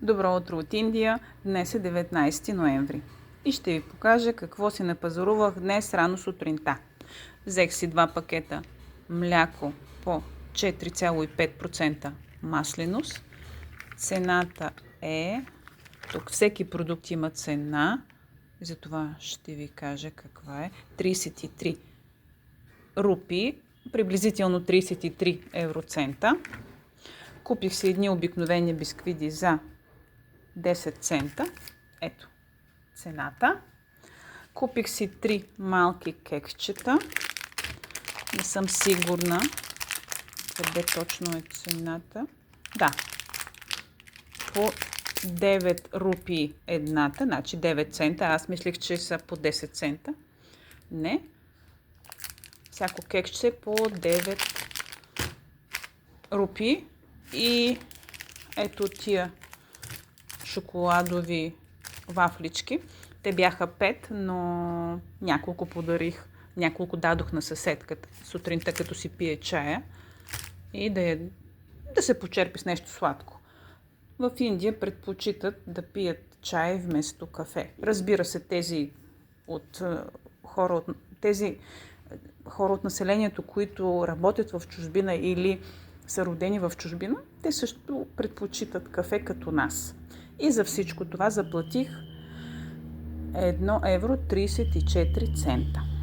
Добро утро от Индия! Днес е 19 ноември и ще ви покажа какво си напазарувах днес рано сутринта. Взех си 2 пакета мляко по 4,5% масленост. Цената е... Тук всеки продукт има цена, затова ще ви кажа каква е. 33 рупии, приблизително 33 евроцента. Купих си едни обикновени бисквиди за 10 цента. Ето цената. Купих си 3 малки кексчета. Не съм сигурна къде точно е цената. Да, по 9 рупии едната, значи 9 цента. Аз мислих, че са по 10 цента. Не. Всяко кексче по 9 рупии. И ето тия шоколадови вафлички. Те бяха 5, но няколко подарих. Няколко дадох на съседката сутринта, като си пие чая. И да се почерпи с нещо сладко. В Индия предпочитат да пият чай вместо кафе. Разбира се, тези хора от населението, които работят в чужбина или са родени в чужбина, те също предпочитат кафе като нас. И за всичко това заплатих 1,34 евро.